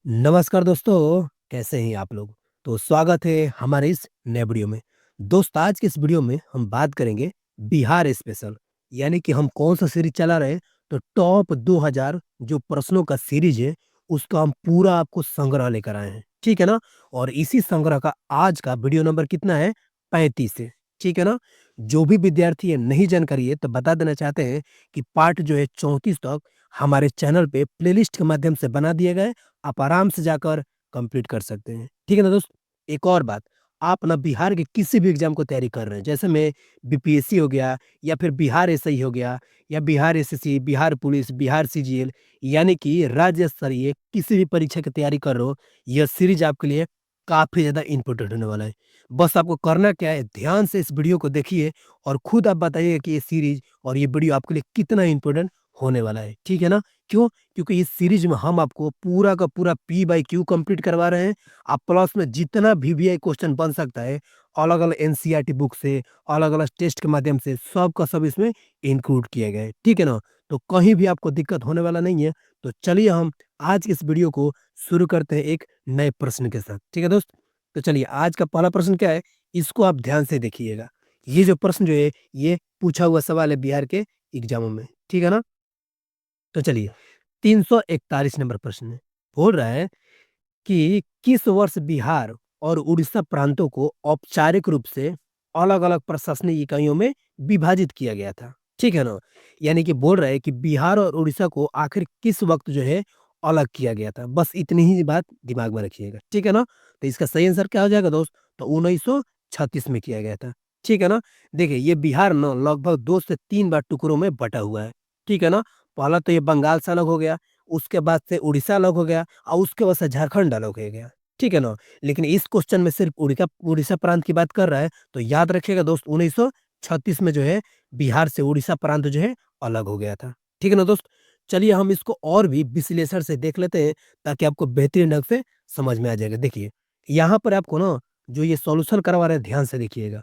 नमस्कार दोस्तों, कैसे हैं आप लोग? तो स्वागत है हमारे इस नए वीडियो में। दोस्त आज की इस वीडियो में हम बात करेंगे बिहार स्पेशल, यानी कि हम कौन-सा सीरीज़ चला रहे हैं, तो टॉप 2000 जो प्रश्नों का सीरीज़ है, उसका हम पूरा आपको संग्रह लेकर आए हैं, ठीक है ना? और इसी संग्रह का आज का वीडियो नंबर कितना है? 35 है, ठीक है ना? जो भी विद्यार्थी ये नहीं जानकारी है, तो बता देना चाहते हैं कि पार्ट जो है 34 तक हमारे चैनल पे प्लेलिस्ट के माध्यम से बना दिए गए, आप आराम से जाकर कंप्लीट कर सकते हैं। ठीक है ना दोस्त? एक और बात, आप ना बिहार के किसी भी एग्ज़ाम को तैयारी कर रहे हैं, जैसे मैं बीपीएससी हो गया या फिर बिहार एसआई हो गया या Bihar SSC, Bihar police, Bihar CGL, यानी कि राज्य स्तरीय किसी भी परीक्षा की तैयारी कर रहे हो, यह सीरीज़ आपके लिए काफ़ी ज़्यादा इम्पोर्टेंट होने वाला है। बस आपको करना क्या है, ध्यान से इस वीडियो को देखिए और खुद आप बताइएगा कि ये सीरीज़ और ये वीडियो आपके लिए कितना इम्पोर्टेंट होने वाला है। ठीक है ना? क्यों? क्योंकि इस सीरीज में हम आपको पूरा का पूरा पी बाई क्यू कंप्लीट करवा रहे हैं। आप प्लस में जितना वीवीआई क्वेश्चन बन सकता है, अलग-अलग एनसीईआरटी बुक से, अलग-अलग टेस्ट के माध्यम से सब का सब इसमें इंक्लूड किए गए हैं। ठीक है ना? तो कहीं भी आपको दिक्कत होने वाला नहीं है। तो चलिए हम आज की इस वीडियो को शुरू करते हैं एक नए प्रश्न के साथ। ठीक है दोस्त? तो चलिए आज का पहला प्रश्न क्या है, इसको आप ध्यान से देखिएगा। ये जो प्रश्न जो है, ये पूछा हुआ सवाल है बिहार के एग्ज़ामों में। ठीक है ना? तो चलिए 341 नंबर प्रश्न है। बोल रहा है कि किस वर्ष बिहार और उड़ीसा प्रांतों को औपचारिक रूप से अलग-अलग प्रशासनिक इकाइयों में विभाजित किया गया था? ठीक है ना? यानी कि बोल रहा है कि बिहार और उड़ीसा को आखिर किस वक़्त जो है अलग किया गया था? बस इतनी ही बात दिमाग में रखिएगा, ठीक है ना? तो इसका सही आंसर क्या हो जाएगा दोस्त? तो 1936 में किया गया था, ठीक है ना? देखिए ये बिहार ना लगभग 2 से 3 बार टुकड़ों में बँटा हुआ है, ठीक है ना? पहला तो ये बंगाल से अलग हो गया, उसके बाद से उड़ीसा अलग हो गया और उसके बाद से झारखंड अलग हो गया, ठीक है ना? लेकिन इस क्वेश्चन में सिर्फ उड़ीसा प्रांत की बात कर रहा है, तो याद रखिएगा दोस्त 1936 में जो है बिहार से उड़ीसा प्रांत जो है अलग हो गया था, ठीक है ना दोस्त? चलिए हम इसको और भी विश्लेषण से देख लेते हैं ताकि आपको बेहतरीन ढंग से समझ में आ जाएगा। देखिए, यहाँ पर आपको ना जो ये सॉल्यूशन करवा रहे हैं ध्यान से देखिएगा।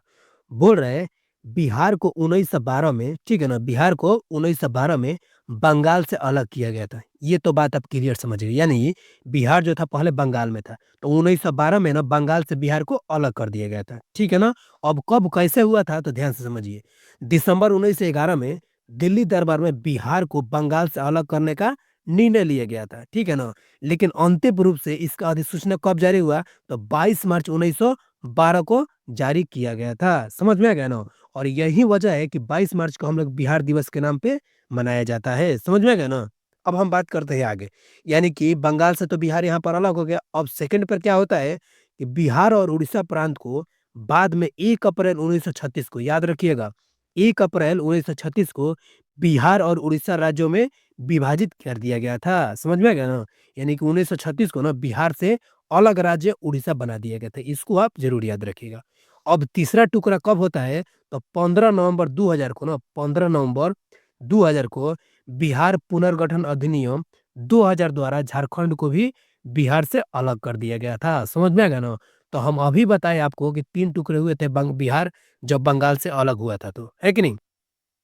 बोल रहे हैं बिहार को 1912 में, ठीक है ना? बिहार को 1912 में बंगाल से अलग किया गया था। ये तो बात आप क्लियर समझ गए, यानी बिहार जो था पहले बंगाल में था, तो 1912 में ना बंगाल से बिहार को अलग कर दिया गया था, ठीक है ना? अब कब कैसे हुआ था तो ध्यान से समझिए। दिसंबर 1911 में दिल्ली दरबार में बिहार को बंगाल से अलग करने का निर्णय लिया गया था, ठीक है ना? लेकिन अंतिम रूप से इसका अधिसूचना कब जारी हुआ? तो 22 मार्च 1912 को जारी किया गया था। समझ में आ गया ना? और यही वजह है कि 22 मार्च को हम लोग बिहार दिवस के नाम पे मनाया जाता है। समझ में आ गया ना? अब हम बात करते हैं आगे, यानी कि बंगाल से तो बिहार यहाँ पर अलग हो गया। अब सेकंड पर क्या होता है कि बिहार और उड़ीसा प्रांत को बाद में 1 अप्रैल 1936 को, याद रखिएगा, 1 अप्रैल 1936 को बिहार और उड़ीसा राज्यों में विभाजित कर दिया गया था। समझ में आ गया ना? यानी कि 1936 को ना बिहार से अलग राज्य उड़ीसा बना दिया गया था। इसको आप ज़रूर याद रखिएगा। अब तीसरा टुकड़ा कब होता है? तो 15 नवंबर 2000 को ना 15 नवंबर 2000 को बिहार पुनर्गठन अधिनियम 2000 द्वारा झारखंड को भी बिहार से अलग कर दिया गया था। समझ में आ गया ना? तो हम अभी बताए आपको कि 3 टुकड़े हुए थे बिहार जब बंगाल से अलग हुआ था तो, है कि नहीं?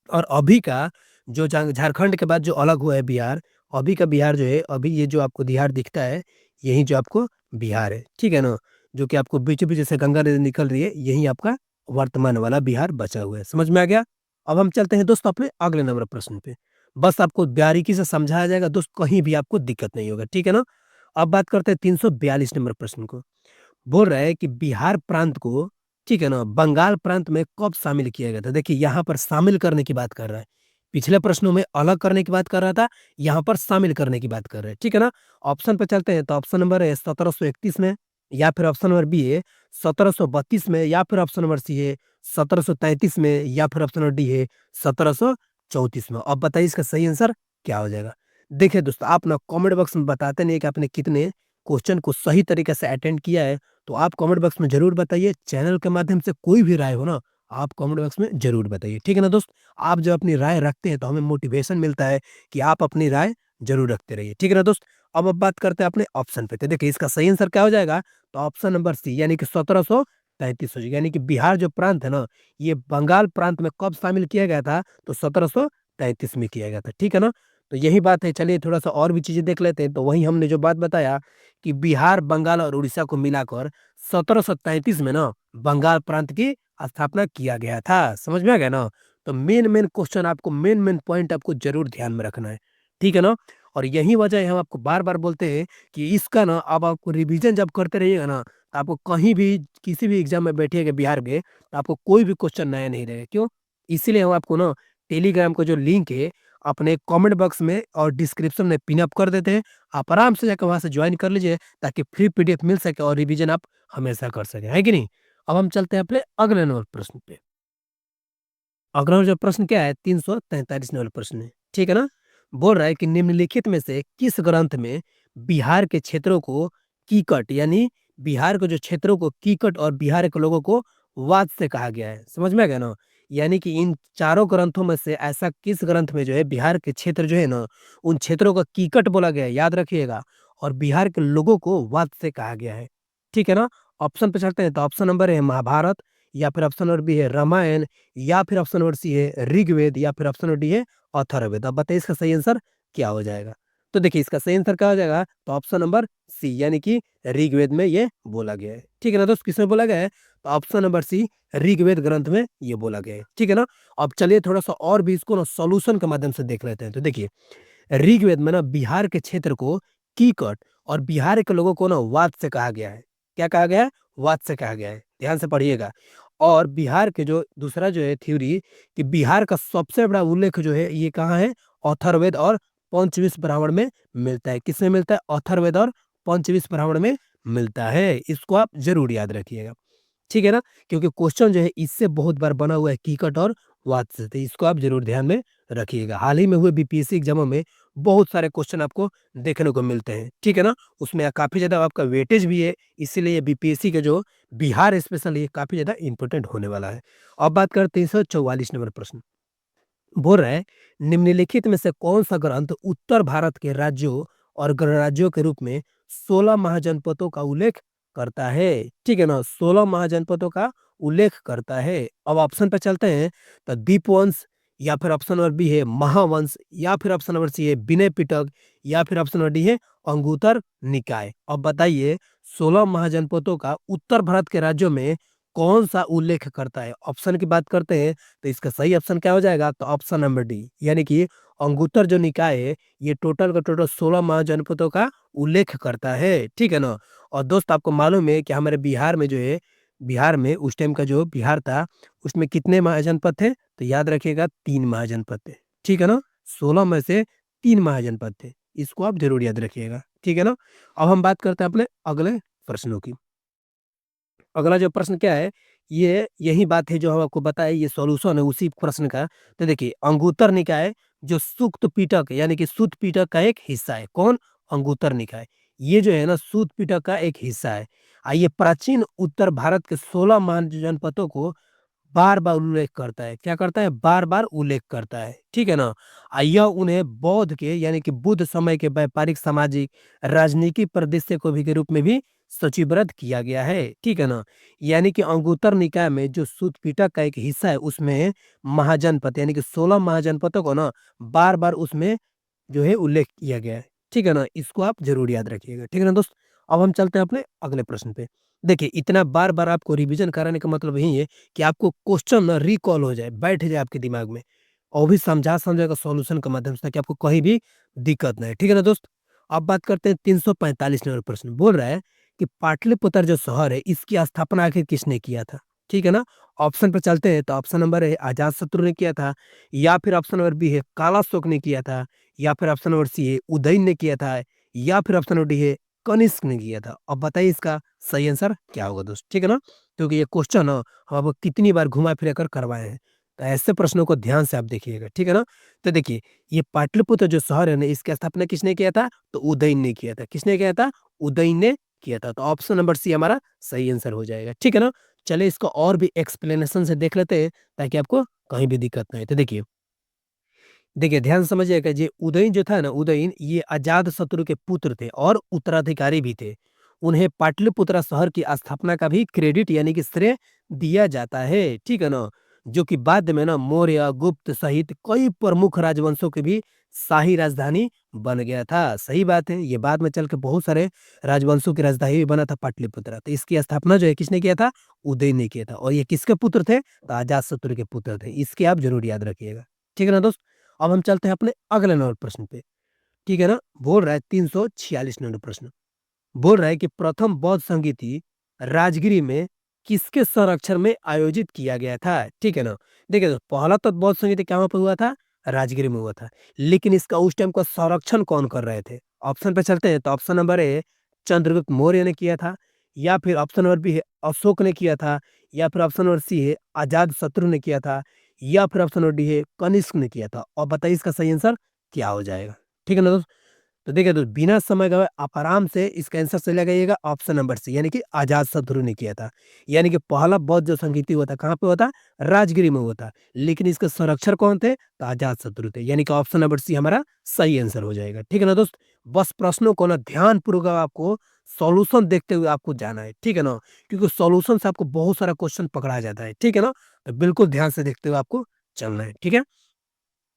और अभी का जो झारखंड के बाद जो अलग हुआ है बिहार, अभी का बिहार जो है, अभी ये जो आपको बिहार दिखता है, यही जो आपको बिहार है, ठीक है ना? जो कि आपको बीच-बीच से गंगा नदी निकल रही है, यही आपका वर्तमान वाला बिहार बचा हुआ है। समझ में आ गया? अब हम चलते हैं दोस्त अपने अगले नंबर प्रश्न पे। बस आपको बारीकी से समझाया जाएगा दोस्त, कहीं भी आपको दिक्कत नहीं होगा, ठीक है ना? अब बात करते हैं 342 नंबर प्रश्न को। बोल रहा है कि बिहार प्रांत को, ठीक है ना, बंगाल प्रांत में कब शामिल किया गया था? देखिए यहाँ पर शामिल करने की बात कर रहा है। पिछले प्रश्नों में अलग करने की बात कर रहा था, यहाँ पर शामिल करने की बात कर रहा है, ठीक है ना? ऑप्शन पे चलते हैं तो ऑप्शन नंबर है 1731 में, या फिर ऑप्शन नंबर बी है 1732 में, या फिर ऑप्शन नंबर सी है 1733 में, या फिर ऑप्शन नंबर डी है 1734 में। अब बताइए इसका सही आंसर क्या हो जाएगा? देखिए दोस्तों, आप ना कमेंट बॉक्स में बताते नहीं कि आपने कितने क्वेश्चन को सही तरीके से अटेंड किया है, तो आप कमेंट बॉक्स में ज़रूर बताइए। चैनल के माध्यम से कोई भी राय हो ना, आप कमेंट बॉक्स में ज़रूर बताइए, ठीक है ना दोस्त? आप जब अपनी राय रखते हैं तो हमें मोटिवेशन मिलता है कि आप अपनी राय ज़रूर रखते रहिए, ठीक है ना दोस्त? अब बात करते हैं अपने ऑप्शन पे, तो देखिए इसका सही आंसर क्या हो जाएगा? तो ऑप्शन नंबर सी, यानी कि 1733 हो जाएगा, यानी कि बिहार जो प्रांत है ना, ये बंगाल प्रांत में कब शामिल किया गया था? तो 1733 में किया गया था, ठीक है ना? तो यही बात है, चलिए थोड़ा-सा और भी चीज़ें देख लेते हैं। तो वही हमने जो बात बताया कि बिहार, बंगाल और उड़ीसा को मिलाकर 1733 में ना बंगाल प्रांत की स्थापना किया गया था। समझ में आ गया ना? तो मेन-मेन क्वेश्चन आपको मेन-मेन पॉइंट आपको ज़रूर ध्यान में रखना है। ठीक है ना? और यही वजह है हम आपको बार-बार बोलते हैं कि इसका ना अब आपको रिवीजन जब करते रहिएगा ना, तो आपको कहीं भी किसी भी एग्ज़ाम में बैठिएगा बिहार के, तो आपको कोई भी क्वेश्चन नया नहीं रहेगा। क्यों? इसीलिए हम आपको ना टेलीग्राम का जो लिंक है, अपने कमेंट बॉक्स में और डिस्क्रिप्शन में पिन अप कर देते हैं। आप आराम से जाकर वहाँ से जॉइन कर लीजिए, ताकि फ्री पीडीएफ मिल सके और रिवीजन आप हमेशा कर सकें, है कि नहीं? अब हम चलते हैं अपने अगले नंबर प्रश्न पे। अगला जो प्रश्न क्या है, 343 नंबर प्रश्न है, ठीक है ना? बोल रहा है कि निम्नलिखित में से किस ग्रंथ में बिहार के क्षेत्रों को कीकट, यानी बिहार के जो क्षेत्रों को कीकट और बिहार के लोगों को वात से कहा गया है? समझ में आ गया ना? यानी कि इन चारों ग्रंथों में से ऐसा किस ग्रंथ में जो है बिहार के क्षेत्र जो है ना, उन क्षेत्रों को कीकट बोला गया है, याद रखिएगा, और बिहार के लोगों को वात से कहा गया है। ठीक है ना? ऑप्शन पे चलते हैं, तो ऑप्शन नंबर ए है महाभारत, या फिर ऑप्शन नंबर बी है रामायण, या फिर ऑप्शन नंबर सी है ऋग्वेद, या फिर ऑप्शन नंबर डी है अथर्ववेद। अब बताइए इसका सही आंसर क्या हो जाएगा? तो देखिए इसका सही आंसर क्या हो जाएगा, तो ऑप्शन नंबर सी, यानी कि ऋग्वेद में ये बोला गया है। ठीक है ना दोस्त, किसमें बोला गया है? तो ऑप्शन नंबर सी, ऋग्वेद ग्रंथ में ये बोला गया है। ठीक है ना? अब चलिए थोड़ा-सा और भी इसको ना सॉल्यूशन के माध्यम से देख लेते हैं। तो देखिए, ऋग्वेद में ना बिहार के क्षेत्र को कीकट और बिहार के लोगों को ना वात से कहा गया है। क्या कहा गया है? वात से कहा गया है। ध्यान से पढ़िएगा। और बिहार के जो दूसरा जो है थ्योरी, कि बिहार का सबसे बड़ा उल्लेख जो है ये कहाँ है? अथर्ववेद और पंचविंश ब्राह्मण में मिलता है। किसमें मिलता है? अथर्ववेद और पंचविंश ब्राह्मण में मिलता है। इसको आप ज़रूर याद रखिएगा। ठीक है ना? क्योंकि क्वेश्चन जो है इससे बहुत बार बना हुआ है कीकट और वात से, तो इसको आप ज़रूर ध्यान में रखिएगा। हाल ही में हुए बीपीएससी एग्ज़ामों में बहुत सारे क्वेश्चन आपको देखने को मिलते हैं। ठीक है ना? उसमें काफ़ी ज़्यादा आपका वेटेज भी है, इसीलिए बीपीएससी के जो बिहार स्पेशल ये काफ़ी ज़्यादा इम्पोर्टेंट होने वाला है। अब बात करते हैं 344 नंबर प्रश्न। बोल रहा है, निम्नलिखित में से कौन-सा ग्रंथ उत्तर भारत के राज्यों और गणराज्यों के रूप में 16 महाजनपदों का उल्लेख करता है? ठीक है ना? 16 महाजनपदों का उल्लेख करता है। अब ऑप्शन पे चलते हैं, तो दीपवंश, या फिर ऑप्शन नंबर बी है महावंश, या फिर ऑप्शन नंबर सी है विनय पिटक, या फिर ऑप्शन नंबर डी है अंगुत्तर निकाय। अब बताइए 16 महाजनपदों का उत्तर भारत के राज्यों में कौन-सा उल्लेख करता है? ऑप्शन की बात करते हैं, तो इसका सही ऑप्शन क्या हो जाएगा? तो ऑप्शन नंबर डी, यानी कि अंगुत्तर जो निकाय है, ये टोटल का टोटल 16 महाजनपदों का उल्लेख करता है। ठीक है ना? और दोस्त आपको मालूम है कि हमारे बिहार में जो है, बिहार में उस टाइम का जो बिहार था, उसमें कितने महाजनपद थे? तो याद रखिएगा 3 महाजनपद थे। ठीक है ना? 16 में से 3 महाजनपद थे। इसको आप ज़रूर याद रखिएगा। ठीक है ना? अब हम बात करते हैं अपने अगले प्रश्नों की। अगला जो प्रश्न क्या है, ये यही बात है जो हम आपको बताए, ये सॉल्यूशन है उसी प्रश्न का। तो देखिए, अंगुत्तर निकाय जो सूक्त पिटक, यानी कि सूत पिटक का एक हिस्सा है। कौन? अंगुत्तर निकाय। ये जो है ना सूत पिटक का एक हिस्सा है। ये प्राचीन उत्तर भारत के 16 महाजनपदों को बार-बार उल्लेख करता है। क्या करता है? बार-बार उल्लेख करता है। ठीक है ना? यह उन्हें बौद्ध के, यानी कि बुद्ध समय के व्यापारिक, सामाजिक, राजनीतिक परिदृश्य को भी के रूप में भी सूचीबद्ध किया गया है। ठीक है ना? यानी कि अंगुत्तर निकाय में जो सूत पिटक का एक हिस्सा है, उसमें महाजनपद, यानी कि 16 महाजनपदों को ना बार-बार उसमें जो है उल्लेख किया गया है। ठीक है ना? इसको आप ज़रूर याद रखिएगा। ठीक है ना दोस्त? अब हम चलते हैं अपने अगले प्रश्न पे। देखिए, इतना बार-बार आपको रिवीजन कराने का मतलब यही है कि आपको क्वेश्चन ना रिकॉल हो जाए, बैठ जाए आपके दिमाग में, और वो भी समझा-समझा के सॉल्यूशन के माध्यम से, ताकि आपको कहीं भी दिक्कत ना आए। ठीक है ना दोस्त? अब बात करते हैं 345 नंबर प्रश्न। बोल रहा है कि पाटलिपुत्र जो शहर है, इसकी स्थापना आखिर किसने किया था? ठीक है ना? ऑप्शन पे चलते हैं, तो ऑप्शन नंबर ए अजातशत्रु ने किया था, या फिर ऑप्शन नंबर बी है कालाशोक ने किया था, या फिर ऑप्शन नंबर सी है उदयन ने किया था, या फिर ऑप्शन नंबर डी है कनिष्क ने किया था। अब बताइए इसका सही आंसर क्या होगा दोस्त? ठीक है ना? क्योंकि ये क्वेश्चन ना हम आपको कितनी बार घुमा-फिरा कर करवाए हैं। तो ऐसे प्रश्नों को ध्यान से आप देखिएगा, ठीक है ना? तो देखिए, ये पाटलिपुत्र जो शहर है ना, इसकी स्थापना किसने किया था? तो उदयन ने किया था। किसने किया था? उदयन ने किया था। तो ऑप्शन नंबर सी हमारा सही आंसर हो जाएगा, ठीक है ना? चलिए इसको और भी एक्सप्लेनेशन से देख लेते हैं, ताकि आपको कहीं भी दिक्कत ना आए। तो देखिए, ध्यान से समझिएगा, जे उदयन जो था ना, उदयन ये अजातशत्रु के पुत्र थे और उत्तराधिकारी भी थे। उन्हें पाटलिपुत्र शहर की स्थापना का भी क्रेडिट, यानी कि श्रेय दिया जाता है, ठीक है ना? जो कि बाद में ना मौर्य, गुप्त सहित कई प्रमुख राजवंशों के भी शाही राजधानी बन गया था। सही बात है, ये बाद में चल के बहुत सारे राजवंशों की राजधानी भी बना था पाटलिपुत्र। तो इसकी स्थापना जो है किसने किया था? उदय ने किया था। और ये किसके पुत्र थे? तो अजातशत्रु के पुत्र थे। इसके आप ज़रूर याद रखिएगा। ठीक है ना दोस्त? अब हम चलते हैं अपने अगले नंबर प्रश्न पे। ठीक है ना? बोल रहा है 346 नंबर प्रश्न। बोल रहा है कि प्रथम बौद्ध संगीति राजगिरी में किसके संरक्षण में आयोजित किया गया था? ठीक है ना? देखिए तो पहला तो बौद्ध संगीति कहाँ पे हुआ था? राजगिरी में हुआ था। लेकिन इसका उस टाइम का संरक्षण कौन कर रहे थे? ऑप्शन पे चलते हैं तो option number A Chandragupta Maurya ने किया था, या फिर ऑप्शन नंबर बी है अशोक ने किया था, या फिर ऑप्शन नंबर सी है अजातशत्रु ने किया था, या फिर ऑप्शन नंबर डी है कनिष्क ने किया था। और बताइए इसका सही आंसर क्या हो जाएगा? ठीक है ना दोस्त? तो देखिए तो बिना समय गवाए आप आराम से इसका आंसर चले जाइएगा ऑप्शन नंबर सी, यानी कि अजातशत्रु ने किया था। यानी कि पहला बौद्ध जो संगीति हुआ था कहाँ पे हुआ था? राजगिरी में हुआ था। लेकिन इसके संरक्षक कौन थे? तो अजातशत्रु थे। यानी कि ऑप्शन नंबर सी हमारा सही आंसर हो जाएगा। ठीक है ना दोस्त? बस प्रश्नों को ना ध्यानपूर्वक आपको सॉल्यूशन देखते हुए आपको जाना है। ठीक है ना? क्योंकि सॉल्यूशन से आपको बहुत सारा क्वेश्चन पकड़ा जाता है। ठीक है ना? तो बिल्कुल ध्यान से देखते हुए आपको चलना है। ठीक है?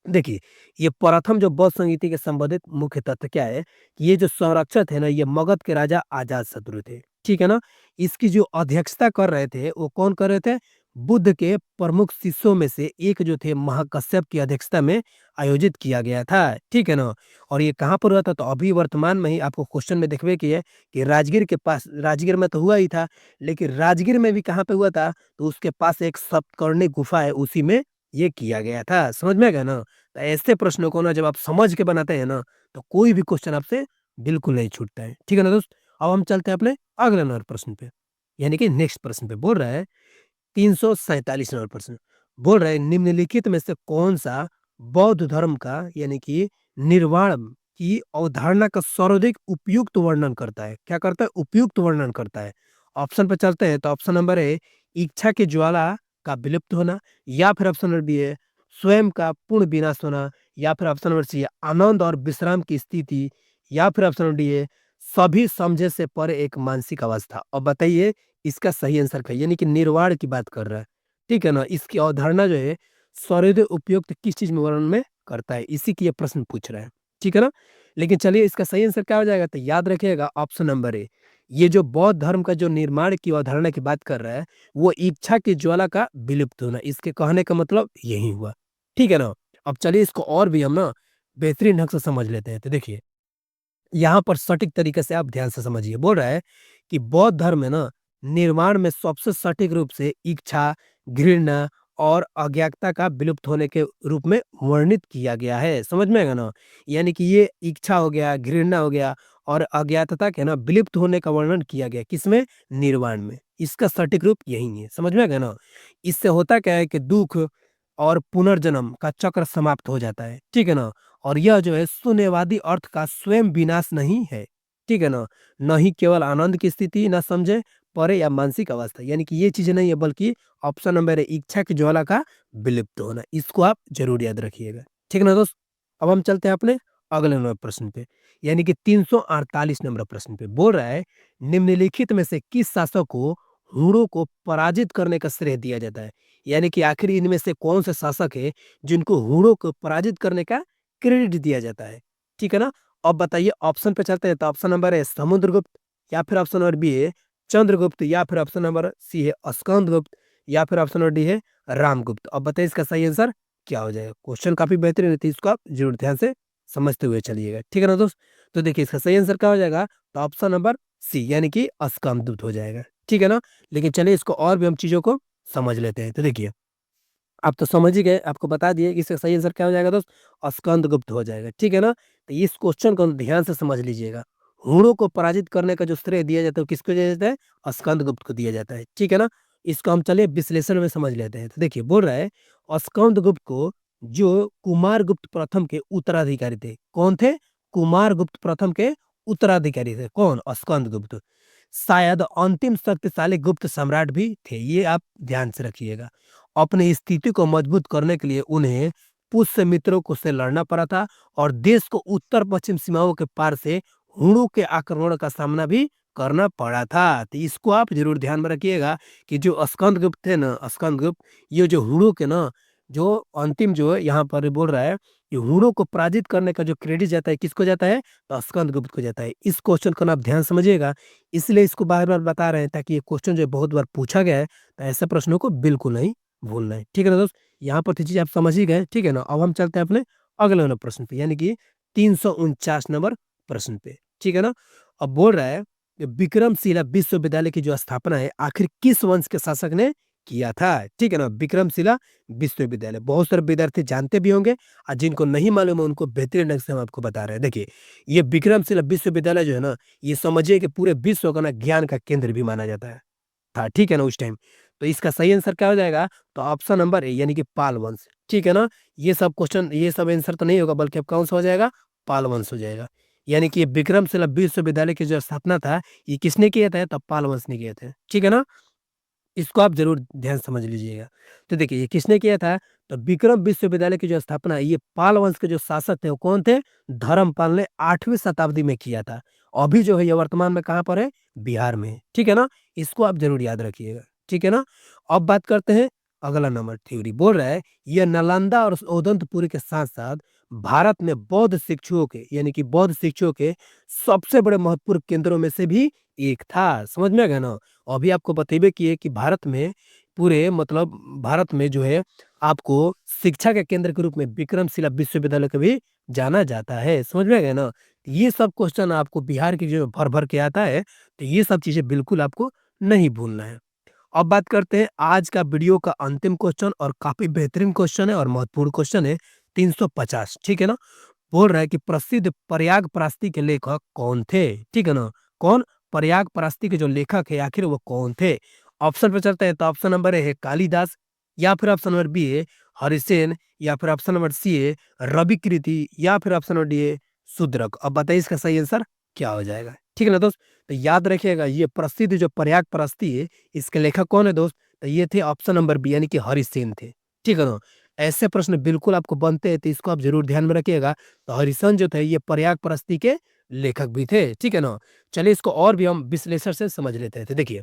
देखिए, ये प्रथम जो बौद्ध संगीति के संबंधित मुख्य तथ्य क्या है, कि ये जो संरक्षक थे ना, ये मगध के राजा अजातशत्रु थे। ठीक है ना? इसकी जो अध्यक्षता कर रहे थे, वो कौन कर रहे थे? बुद्ध के प्रमुख शिष्यों में से एक जो थे महाकश्यप की अध्यक्षता में आयोजित किया गया था। ठीक है ना? और ये कहाँ पर हुआ था? तो अभी वर्तमान में ही आपको क्वेश्चन में देखबे किए कि राजगीर के पास, राजगीर में तो हुआ ही था, लेकिन राजगीर में भी कहाँ पे हुआ था? तो उसके पास एक सप्तकर्णी गुफा है, उसी में ये किया गया था। समझ में आ गया ना? तो ऐसे प्रश्नों को ना जब आप समझ के बनाते हैं ना, तो कोई भी क्वेश्चन आपसे बिल्कुल नहीं छूटता है। ठीक है ना दोस्त? अब हम चलते हैं अपने अगले नंबर प्रश्न पे, यानी कि नेक्स्ट प्रश्न पे। बोल रहा है 347 नंबर प्रश्न। बोल रहा है निम्नलिखित में से कौन-सा बौद्ध धर्म का, यानी कि निर्वाण की अवधारणा का सर्वाधिक उपयुक्त वर्णन करता है? क्या करता है? उपयुक्त वर्णन करता है। ऑप्शन पे चलते हैं तो ऑप्शन नंबर ए इच्छा की ज्वाला का विलुप्त होना, या फिर ऑप्शन नंबर बी है स्वयं का पूर्ण विनाश होना, या फिर ऑप्शन नंबर सी है आनंद और विश्राम की स्थिति, या फिर ऑप्शन नंबर डी है सभी समझे से परे एक मानसिक अवस्था। अब बताइए इसका सही आंसर क्या है? यानी कि निर्वाण की बात कर रहा है। ठीक है ना? इसकी अवधारणा जो है सर्वाधिक उपयुक्त किस चीज़ में वर्णन में करता है? इसी की ये प्रश्न पूछ रहा है। ठीक है ना? लेकिन चलिए इसका सही आंसर क्या हो जाएगा? तो याद रखिएगा ऑप्शन नंबर ए। ये जो बौद्ध धर्म का जो निर्माण की अवधारणा की बात कर रहा है, वो इच्छा की ज्वाला का विलुप्त होना। इसके कहने का मतलब यही हुआ। ठीक है ना? अब चलिए इसको और भी हम ना बेहतरीन ढंग से समझ लेते हैं। तो देखिए, यहाँ पर सटीक तरीके से आप ध्यान से समझिए। बोल रहा है कि बौद्ध धर्म में ना निर्माण में सबसे सटीक रूप से इच्छा, घृणा और अज्ञातता का विलुप्त होने के रूप में वर्णित किया गया है। समझ में आएगा ना? यानी कि ये इच्छा हो गया, घृणा हो गया और अज्ञातता के ना विलुप्त होने का वर्णन किया गया। किसमें? निर्वाण में। इसका सटीक रूप यही है। समझ में आ गया ना? इससे होता क्या है कि दुःख और पुनर्जन्म का चक्र समाप्त हो जाता है। ठीक है ना? और यह जो है शून्यवादी अर्थ का स्वयं विनाश नहीं है। ठीक है ना? न ही केवल आनंद की स्थिति न समझे परे या मानसिक अवस्था, यानी कि ये चीज़ नहीं है, बल्कि ऑप्शन नंबर है इच्छा की ज्वाला का विलुप्त होना। इसको आप ज़रूर याद रखिएगा। ठीक है ना दोस्त? अब हम चलते हैं अपने अगले नंबर प्रश्न पे, यानी कि 348 नंबर प्रश्न पे। बोल रहा है निम्नलिखित में से किस शासक को हुणों को पराजित करने का श्रेय दिया जाता है? यानी कि आखिर इनमें से कौन से शासक है जिनको हुणों को पराजित करने का क्रेडिट दिया जाता है? ठीक है ना? अब बताइए ऑप्शन पे चलते हैं तो ऑप्शन नंबर है समुद्रगुप्त, या फिर ऑप्शन नंबर बी है चंद्रगुप्त, या फिर ऑप्शन नंबर सी है स्कंदगुप्त, या फिर ऑप्शन नंबर डी है रामगुप्त। अब बताइए इसका सही आंसर क्या हो जाएगा? क्वेश्चन काफ़ी बेहतरीन है, तो इसको आप ज़रूर ध्यान से समझते हुए चलिएगा। ठीक है ना दोस्त? तो देखिए इसका सही आंसर क्या हो जाएगा? तो ऑप्शन नंबर सी, यानी कि स्कंदगुप्त हो जाएगा। ठीक है ना? लेकिन चलिए इसको और भी हम चीज़ों को समझ लेते हैं। तो देखिए, आप तो समझ ही गए, आपको बता दिए कि इसका सही आंसर क्या हो जाएगा दोस्त? स्कंदगुप्त हो जाएगा। ठीक है ना? तो इस क्वेश्चन को ध्यान से समझ लीजिएगा। हुणों को पराजित करने का जो श्रेय दिया जाता है, वो किसको दिया जाता है? स्कंदगुप्त को दिया जाता है। ठीक है ना? इसको हम चलिए विश्लेषण में समझ लेते हैं। तो देखिए बोल रहा है स्कंदगुप्त को जो कुमारगुप्त प्रथम के उत्तराधिकारी थे। कौन थे? कुमारगुप्त प्रथम के उत्तराधिकारी थे। कौन? स्कंदगुप्त। शायद अंतिम शक्तिशाली गुप्त सम्राट भी थे। ये आप ध्यान से रखिएगा। अपनी स्थिति को मजबूत करने के लिए उन्हें पुष्य मित्रों को से लड़ना पड़ा था, और देश को उत्तर पश्चिम सीमाओं के पार से हुणों के आक्रमण का सामना भी करना पड़ा था। तो इसको आप जरूर ध्यान में रखिएगा कि जो स्कंदगुप्त थे ना, स्कंदगुप्त, ये जो हुणों के ना जो अंतिम जो है यहाँ पर बोल रहा है कि हुणों को पराजित करने का जो क्रेडिट जाता है किसको जाता है? तो स्कंदगुप्त को जाता है। इस क्वेश्चन को ना आप ध्यान समझिएगा, इसलिए इसको बार-बार बता रहे हैं ताकि ये क्वेश्चन जो है बहुत बार पूछा गया है, तो ऐसे प्रश्नों को बिल्कुल नहीं भूलना है। ठीक है ना दोस्त? यहाँ पर तो चीज़ आप समझ ही गए, ठीक है ना? अब हम चलते हैं अपने अगले वाले प्रश्न पे, यानी कि 349 नंबर प्रश्न पे, ठीक है ना? अब बोल रहा है कि विक्रमशिला विश्वविद्यालय की जो स्थापना है आखिर किस वंश के शासक ने किया था? ठीक है ना? विक्रमशिला विश्वविद्यालय बहुत सारे विद्यार्थी जानते भी होंगे और जिनको नहीं मालूम है उनको बेहतरीन ढंग से हम आपको बता रहे हैं। देखिए, ये विक्रमशिला विश्वविद्यालय जो है ना, ये समझिए कि पूरे विश्व का ना ज्ञान का केंद्र भी माना जाता है। था, ठीक है ना उस टाइम। तो इसका सही आंसर क्या हो जाएगा? तो ऑप्शन नंबर ए यानी कि पाल वंश, ठीक है ना? ये सब आंसर तो नहीं होगा बल्कि अब कौन-सा हो जाएगा? पाल वंश हो जाएगा। यानी कि विक्रमशिला विश्वविद्यालय की जो स्थापना था, ये किसने किया था? तो पाल वंश ने किए थे, ठीक है ना? इसको आप ज़रूर ध्यान से समझ लीजिएगा। तो देखिए, ये किसने किया था? तो विक्रम विश्वविद्यालय की जो स्थापना है, ये पाल वंश के जो शासक थे, वो कौन थे? धर्मपाल ने 8वीं शताब्दी में किया था। अभी जो है ये वर्तमान में कहाँ पर है? बिहार में है। ठीक है ना? इसको आप ज़रूर याद रखिएगा। ठीक है ना? अब बात करते हैं अगला नंबर थ्योरी बोल रहा है, ये नालंदा और उदंतपुरी के साथ-साथ भारत में बौद्ध भिक्षुओं के यानी कि बौद्ध शिक्षकों के सबसे बड़े महत्वपूर्ण केंद्रों में से भी एक था। समझ में आ गया ना? अभी आपको बतेबे किए कि भारत में पूरे मतलब भारत में जो है आपको शिक्षा के केंद्र के रूप में विक्रमशिला विश्वविद्यालय को भी जाना जाता है। समझ में आ गया ना? ये सब क्वेश्चन आपको बिहार की जो भर-भर के आता है, तो ये सब चीज़ें बिल्कुल आपको नहीं भूलना है। अब बात करते हैं आज का वीडियो का अंतिम क्वेश्चन और काफ़ी बेहतरीन क्वेश्चन है और महत्वपूर्ण क्वेश्चन है 350, ठीक है ना? बोल रहा है कि प्रसिद्ध प्रयागप्रासती के लेखक कौन थे? ठीक है ना? कौन? प्रयागप्रासती के जो लेखक है आखिर वो कौन थे? ऑप्शन पे चलते हैं तो ऑप्शन नंबर ए है कालिदास या फिर ऑप्शन नंबर बी है हरिसेन या फिर ऑप्शन नंबर सी है रविकृति या फिर ऑप्शन नंबर डी है शूद्रक। अब बताइए इसका सही आंसर क्या हो जाएगा? ठीक है ना दोस्त? तो याद रखिएगा ये प्रसिद्ध जो प्रयागप्रासती है इसके लेखक कौन है दोस्त? तो ये थे ऑप्शन नंबर बी यानी कि हरिसेन थे। ठीक है ना? ऐसे प्रश्न बिल्कुल आपको बनते हैं तो इसको आप ज़रूर ध्यान में रखिएगा। तो हरिसन जो थे ये प्रयागप्रासती के लेखक भी थे, ठीक है ना? चलिए इसको और भी हम विश्लेषण से समझ लेते हैं। तो देखिए,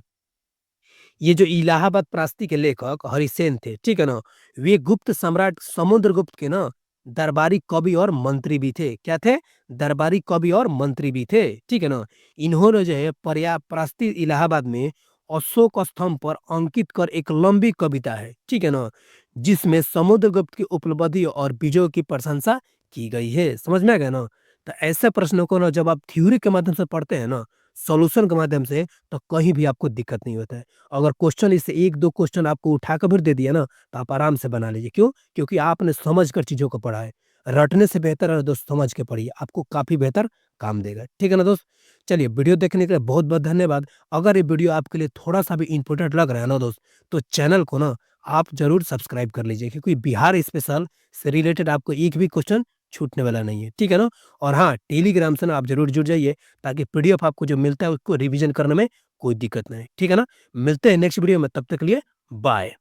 ये जो इलाहाबाद प्रासती के लेखक हरिसेन थे, ठीक है ना? वे गुप्त सम्राट समुद्रगुप्त के ना दरबारी कवि और मंत्री भी थे। क्या थे? दरबारी कवि और मंत्री भी थे, ठीक है ना? इन्होंने जो है प्रास्ती इलाहाबाद में अशोक स्तंभ पर अंकित कर एक लंबी कविता है, ठीक है ना? जिसमें समुद्रगुप्त की उपलब्धि और विजयों की प्रशंसा की गई है। समझ में आ गया ना? तो ऐसे प्रश्नों को ना जब आप थ्योरी के माध्यम से पढ़ते हैं ना, सॉल्यूशन के माध्यम से, तो कहीं भी आपको दिक्कत नहीं होता है। अगर क्वेश्चन इससे 1-2 क्वेश्चन आपको उठा कर भी दे दिया ना, तो आप आराम से बना लीजिए। क्यों? क्योंकि आपने समझ कर चीज़ों को पढ़ा है। रटने से बेहतर है दोस्त समझ के पढ़िए, आपको काफ़ी बेहतर काम देगा। ठीक है ना दोस्त? चलिए वीडियो देखने के लिए बहुत-बहुत धन्यवाद। अगर ये वीडियो आपके लिए थोड़ा-सा भी इम्पोर्टेंट लग रहा है ना दोस्त, तो चैनल को ना आप ज़रूर सब्सक्राइब कर लीजिए क्योंकि बिहार स्पेशल से रिलेटेड आपको एक भी क्वेश्चन छूटने वाला नहीं है। ठीक है ना? और हाँ, टेलीग्राम से ना आप ज़रूर जुड़ जाइए ताकि पीडीएफ आपको जो मिलता है उसको रिवीजन करने में कोई दिक्कत नहीं। ठीक है ना? मिलते हैं नेक्स्ट वीडियो में, तब तक के लिए बाय।